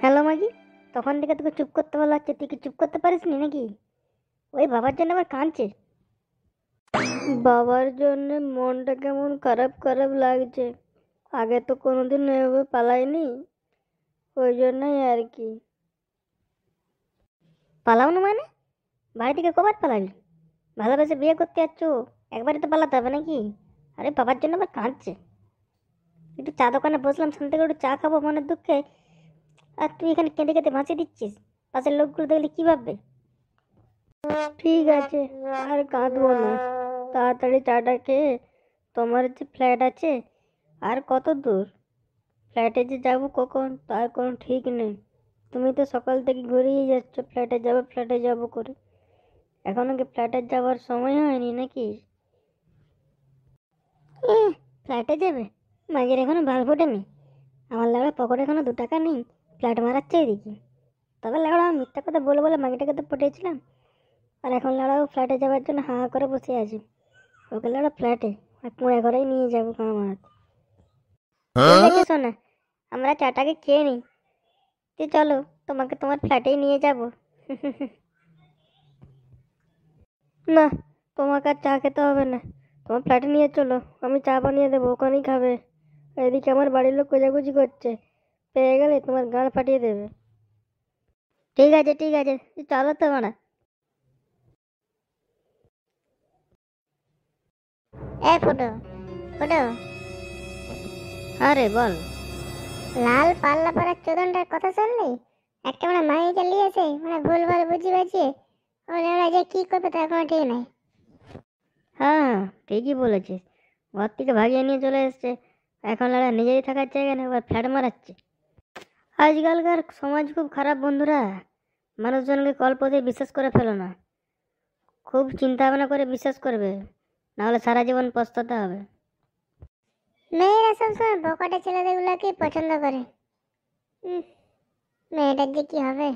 Hello মাগি, তখন থেকে তোকে চুপ করতে বলা হচ্ছে, তুই কি চুপ করতে পারিস নি নাকি? ওই বাবার জন্য আবার কাঁদছে। বাবার জন্য মনটা কেমন খারাপ খারাপ লাগছে। আগে তো কোনোদিন এভাবে পালাইনি, ওই জন্যই আর কি। পালাও না মানে? বাড়ি থেকে কবার পালাবি? ভালোবেসে বিয়ে করতে যাচ্ছ, একবারে তো পালাতে হবে নাকি? আরে বাবার জন্য আবার কাঁদছে। একটু চা দোকানে বসলাম, শান্তি করে একটু চা খাবো মনের দুঃখে, আর তুই এখানে কেঁদে কেঁদে ভাসিয়ে দিচ্ছিস। পাশের লোকগুলো দেখলে কি ভাববে? ঠিক আছে, আর কাঁদবো না। তাড়াতাড়ি চাটা খেয়ে, তোমার যে ফ্ল্যাট আছে আর কত দূর? ফ্ল্যাটে যে যাবো কখন তার কোনো ঠিক নেই। তুমি তো সকাল থেকে ঘুরেই যাচ্ছ ফ্ল্যাটে যাবো ফ্ল্যাটে যাবো করে। এখনো কি ফ্ল্যাটে যাওয়ার সময় হয়নি নাকি? ফ্ল্যাটে যাবে? মাঝের এখনো ভালো ফোটেনি। আমার লেবড়া পকেটে এখনো 2 টাকা নেই, ফ্ল্যাট মারাচ্ছে এদিকে। তবে লেবড়া আমি মিথ্যা কথা বলে বলে মাগিটাকে তো পটিয়েছিলাম, আর এখন লেবড়া ফ্ল্যাটে যাওয়ার জন্য হা করে বসে আছে। ওকে লেবড়া ফ্ল্যাটে আর কুঁড়ে ঘরেই নিয়ে যাবো আমার। ঠিক আছে শোনা, আমরা চাটাকে খেয়ে নিই, তুই চলো, তোমাকে তোমার ফ্ল্যাটেই নিয়ে যাব। না, তোমাকে আর চা খেতে হবে না, তোমার ফ্ল্যাটে নিয়ে চলো, আমি চা বানিয়ে দেবো, ওখানেই খাবে। এদিকে আমার বাড়ির লোক খোঁজাখুঁজি করছে, পেয়ে গেলে তোমার গাঁড় ফাটিয়ে দেবে। ঠিক আছে ঠিক আছে, তুই চলো তো মানা। ফুটো ফুটো, আরে বল। লাল পাল্লা পরা চোদনটার কথা শুনলি? একটা মানে মাই চালিয়েছে, মানে ভুলভাল বুঝি বাজিয়ে ওরা যে কি করবে তার কোনো ঠিক নাই। হ্যাঁ, ঠিকই বলেছিস। ঘর থেকে ভাগিয়ে নিয়ে চলে এসছে, এখন ওরা নিজেই থাকার জায়গা না, আবার ফ্ল্যাট মারাচ্ছে। আজকালকার সমাজ খুব খারাপ বন্ধুরা। মানুষজনকে কল্পতে বিশ্বাস করে ফেলো না, খুব চিন্তা ভাবনা করে বিশ্বাস করবে, নাহলে সারা জীবন পস্তাতে হবে। মেয়েরা সবসময় বকাটে ছেলেদেরগুলোকে পছন্দ করে। মেয়েটার যে কি হবে।